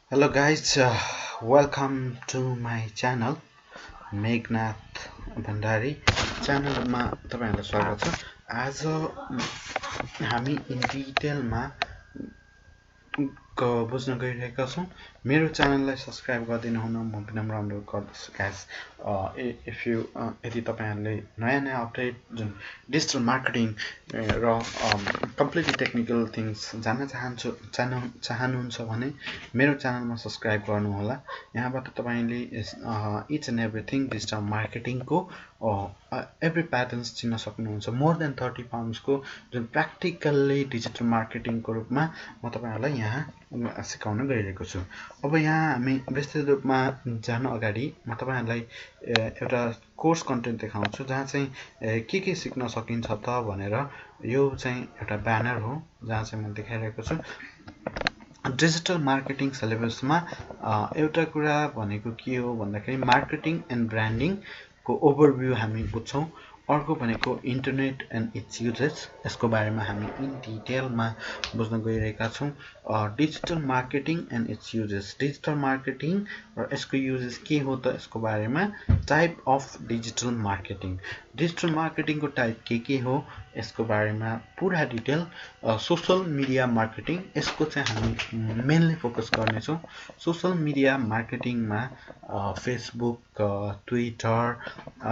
Hello guys, welcome to my channel Megnath Bhandari च्यानलमा तपाईहरुलाई स्वागत छ। आज हामी इन डिटेलमा बुझ्न गइरहेका छौं। मेरो च्यानललाई सब्स्क्राइब गर्दिनु हुन म विनम्र अनुरोध गर्दछु गाइस। इफ यु यदि तपाईहरुले नयाँ अपडेट जुन डिजिटल मार्केटिङ र कम्प्लिटली टेक्निकल थिंग्स जान्न चाहनुहुन्छ भने मेरो च्यानलमा सब्स्क्राइब गर्नु होला। यहाँबाट तपाईले इच एन्ड एभ्रीथिङ डिजिटल मार्केटिङको एभ्री प्याटर्न्स चिन्न सक्नुहुन्छ। मोर देन 30 पाउन्ड्स को जुन प्र्याक्टिकल्ली डिजिटल मार्केटिङको रूपमा म तपाईहरुलाई यहाँ सिकाउन गइरहेको छु। अब यहाँ हामी विस्तृत रूपमा जान अगाडि म तपाईहरुलाई एउटा कोर्स कन्टेन्ट देखाउँछु जहाँ चाहिँ के सिक्न सकिन्छ त भनेर। यो चाहिँ एउटा ब्यानर हो जहाँ चाहिँ म देखाइरहेको छु। डिजिटल मार्केटिङ सिलेबसमा एउटा कुरा भनेको के हो भन्दाखेरि मार्केटिङ एन्ड ब्रान्डिङ को ओभरभ्यू हामी बुझ्छौं। अर्को भनेको इन्टरनेट एन्ड इट्स युजेस, यसको बारेमा हामी इन डिटेलमा बुझ्न गइरहेका छौं। Digital marketing and its uses, digital marketing र यसको युजेस के हो त यसको बारेमा। Type of digital marketing, digital मार्केटिङको टाइप के हो यसको बारेमा पूरा डिटेल। सोशल मिडिया मार्केटिङ, यसको चाहिँ हामी मेनली फोकस गर्ने छौं। सोशल मिडिया मार्केटिङमा फेसबुक, ट्विटर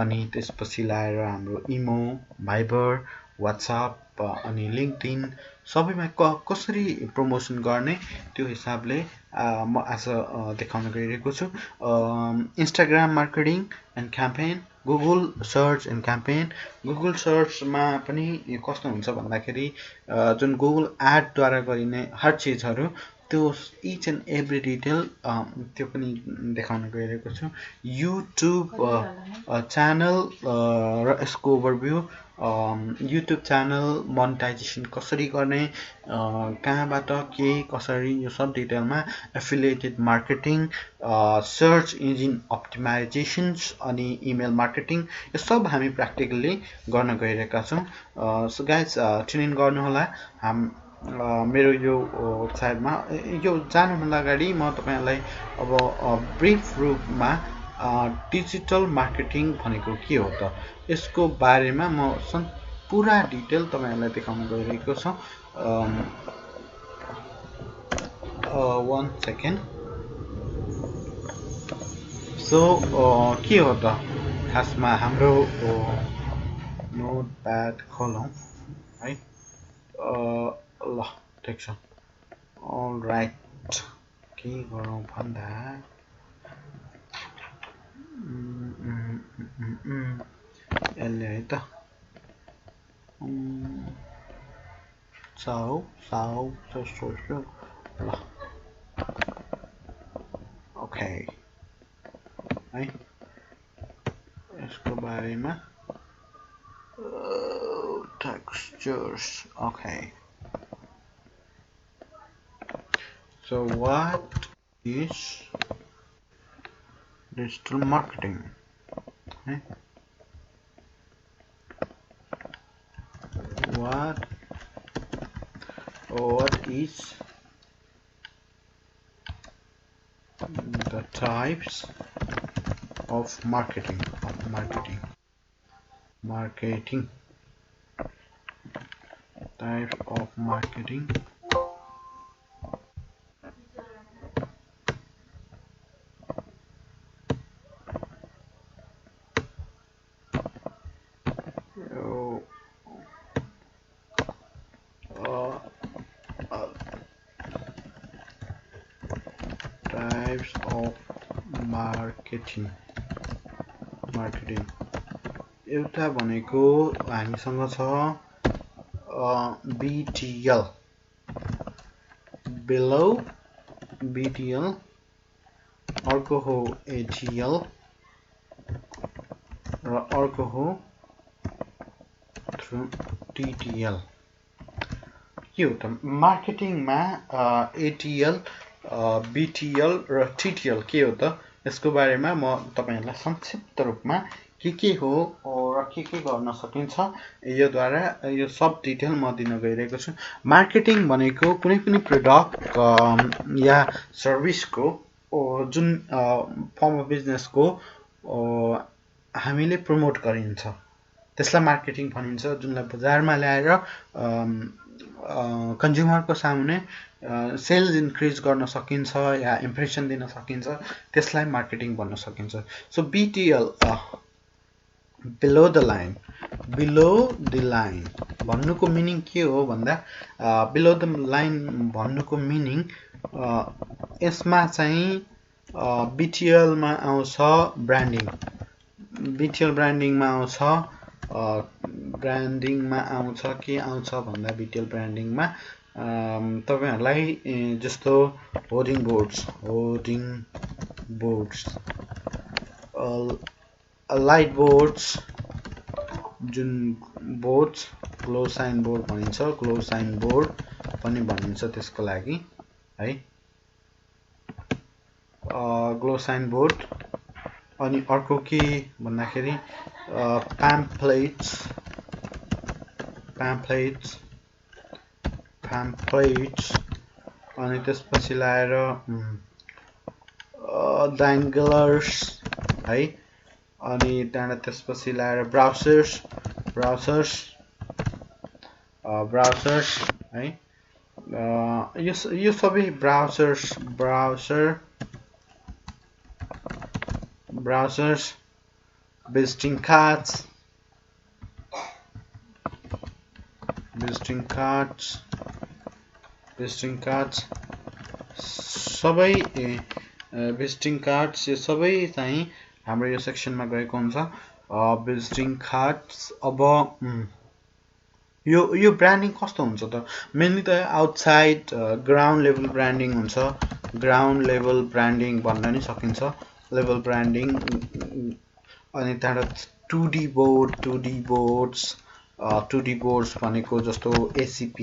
अनि त्यसपछि लाएर हाम्रो इमो, भाइबर, व्हाट्सएप अनि लिंक्डइन सबैमा कसरी प्रमोसन गर्ने त्यो हिसाबले म आज देखाउन गइरहेको छु। Instagram marketing and campaign, Google search and campaign. Google सर्चमा पनि कस्तो हुन्छ भन्दाखेरि जुन गुगल एडद्वारा गरिने हर चीजहरु त्यो इच एन्ड एभ्री डिटेल त्यो पनि देखाउन गइरहेको छु। युट्युब च्यानल र यसको ओभरभ्यू, युट्युब च्यानल मोनेटाइजेसन कसरी गर्ने, कहाँबाट के कसरी, यो सब डिटेलमा। एफिलिएटेड मार्केटिङ, सर्च इन्जिन अप्टिमाइजेसन्स अनि इमेल मार्केटिङ, यो सब हामी प्र्याक्टिकली गर्न गइरहेका छौं। सो गाइज ट्युन इन गर्नु होला मेरो यो वेबसाइटमा। यो जानुभन्दा अगाडि म तपाईहरुलाई अब ब्रिफ रूपमा डिजिटल मार्केटिङ भनेको के हो त यसको बारेमा म पूरा डिटेल तपाईहरुलाई देखाउन गइरहेको छु। 1 सेकेन्ड। सो के हो त खासमा हाम्रो नोटप्याड खोलौं है। ल ठिक छ। अलराइट, के गरौँ भन्दा यसले है त साउ जस्तो ल ओके है। यसको बारेमा textures, okay. So what is digital marketing? Okay. What is the types of marketing? Types of marketing. Types of marketing. एउटा भनेको हामीसँग छ BTL, below BTL, अर्को हो ATL र अर्को हो through TTL। के हो त मार्केटिङमा ATL, BTL र TTL के हो त यसको बारेमा म तपाईहरुलाई संक्षिप्त रूपमा के हो र के गर्न सकिन्छ योद्वारा यो सब डिटेल म दिन गइरहेको छु। मार्केटिङ भनेको कुनै पनि प्रडक्ट या सर्भिसको जुन फर्म अफ बिजनेसको हामीले प्रमोट गरिन्छ त्यसलाई मार्केटिङ भनिन्छ, जुनलाई बजारमा ल्याएर कन्ज्युमरको सामुन्ने सेल्स इन्क्रिज गर्न सकिन्छ या इम्प्रेसन दिन सकिन्छ, त्यसलाई मार्केटिङ भन्न सकिन्छ। So BTL below the line भन्नुको मिनिङ के हो भन्दा बिलो द लाइन भन्नुको मिनिङ यसमा चाहिँ BTL मा आउँछ ब्रान्डिङ, BTL ब्रान्डिङमा आउँछ के आउँछ भन्दा BTL ब्रान्डिङमा तपाईहरुलाई जस्तो होर्डिङ बोर्ड्स लाइट बोर्ड्स, जुन बोर्ड्स क्लोज साइन बोर्ड भनिन्छ, क्लोज साइन बोर्ड पनि भनिन्छ त्यसको लागि है, क्लोज साइन बोर्ड। अनि अर्को के भन्दाखेरि प्याम्पलेट्स अनि त्यसपछि लाएर डाङ्गलर्स है, अनि त्यहाँबाट त्यसपछि लाएर ब्राउजर्स है, यो सबै ब्राउजर्स visiting cards सबै visiting cards यो सबै चाहिँ हाम्रो यो सेक्सनमा गएको हुन्छ। visiting cards अब यो ब्रान्डिङ कस्तो हुन्छ त, मेनली त आउटसाइड ग्राउन्ड लेभल ब्रान्डिङ हुन्छ, ग्राउन्ड लेभल ब्रान्डिङ भन्न नि सकिन्छ, लेभल ब्रान्डिङ। अनि त्यहाँबाट 2D बोर्ड्स भनेको जस्तो ACP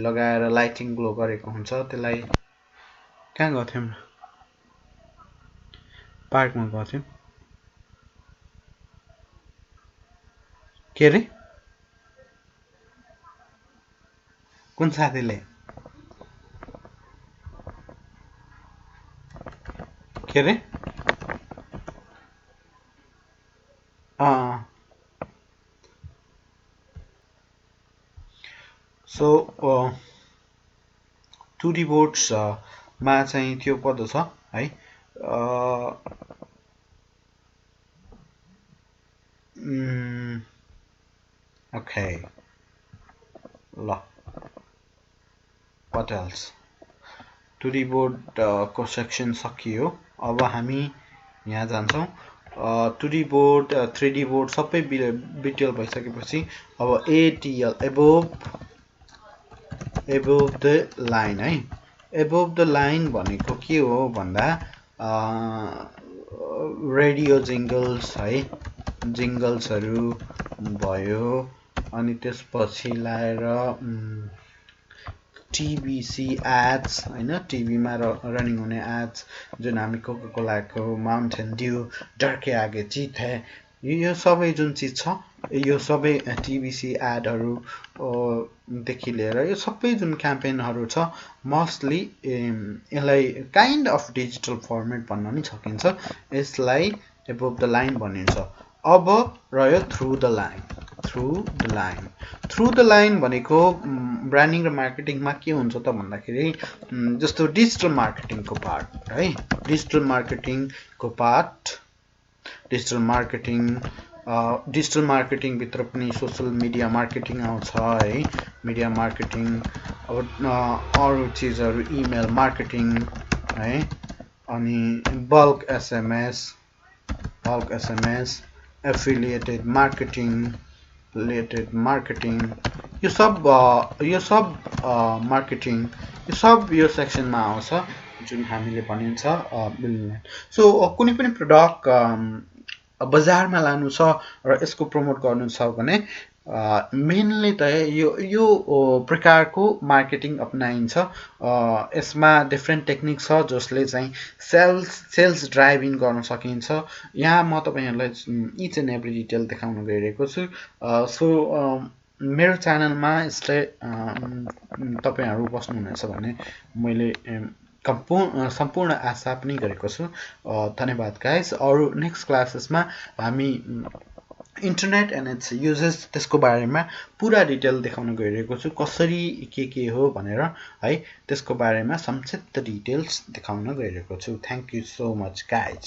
लगाएर लाइटिङ ग्लो गरेको हुन्छ, त्यसलाई कहाँ गर्थ्यौं, पार्कमा गर्थ्यौं, के रे कुन साथीले के रे सो 2D बोर्ड्स मा चाहिँ त्यो पर्दछ है, ओके ल व्हाट एल्स 2D बोर्ड को सेक्सन सकियो। अब हामी यहाँ जान्छौं 2D बोर्ड 3D बोर्ड सबै BTL भइसकेपछि अब ATL above the line है, above the line भनेको के हो भन्दा रेडियो जिंगल्स है, जिंगल्सहरु भयो, अनि त्यसपछि लाएर TBC एड्स हैन, टिभी मा रनिङ हुने एड्स, जुन हामी कोका कोलाको माउन्टेन ड्यू डर के आगे जीत है, यो सबै जुन चीज छ यो सबै TBC एडहरु देखि लिएर यो सबै जुन क्याम्पेनहरु छ मोस्टली यसलाई काइन्ड अफ डिजिटल फर्मेट भन्न नि सकिन्छ, यसलाई एबोभ द लाइन भनिन्छ। अब रह्यो थ्रु द लाइन भनेको ब्रान्डिङ र मार्केटिङमा के हुन्छ त भन्दाखेरि जस्तो डिजिटल मार्केटिङको पार्ट डिजिटल मार्केटिङ भित्र पनि सोशल मिडिया मार्केटिङ आउँछ है, मिडिया मार्केटिङ, अब अरु चीजहरु इमेल मार्केटिङ है, अनि बल्क SMS एफिलिएटेड मार्केटिङ, यो सब मार्केटिङ यो सेक्सनमा आउँछ जुन हामीले भनिन्छ बिल्ने। सो कुनै पनि प्रोडक्ट बजारमा लानु छ र यसको प्रमोट गर्नु छ भने मेनली त यो प्रकारको मार्केटिङ अपनाइन्छ। यसमा डिफ्रेन्ट टेक्निक छ जसले चाहिँ सेल्स ड्राइभ इन गर्न सकिन्छ। यहाँ म तपाईँहरूलाई इच एन्ड एभ्री डिटेल देखाउन गइरहेको छु। सो मेरो च्यानलमा यस्तै तपाईँहरू बस्नुहुनेछ भने मैले सम्पूर्ण आशा पनि गरेको छु। धन्यवाद गाइस। अरू नेक्स्ट क्लासेसमा हामी इन्टरनेट एन्ड इट्स युजेस त्यसको बारेमा पुरा डिटेल देखाउन गइरहेको छु, कसरी के हो भनेर है, त्यसको बारेमा संक्षिप्त डिटेल्स देखाउन गइरहेको छु। Thank you so much guys.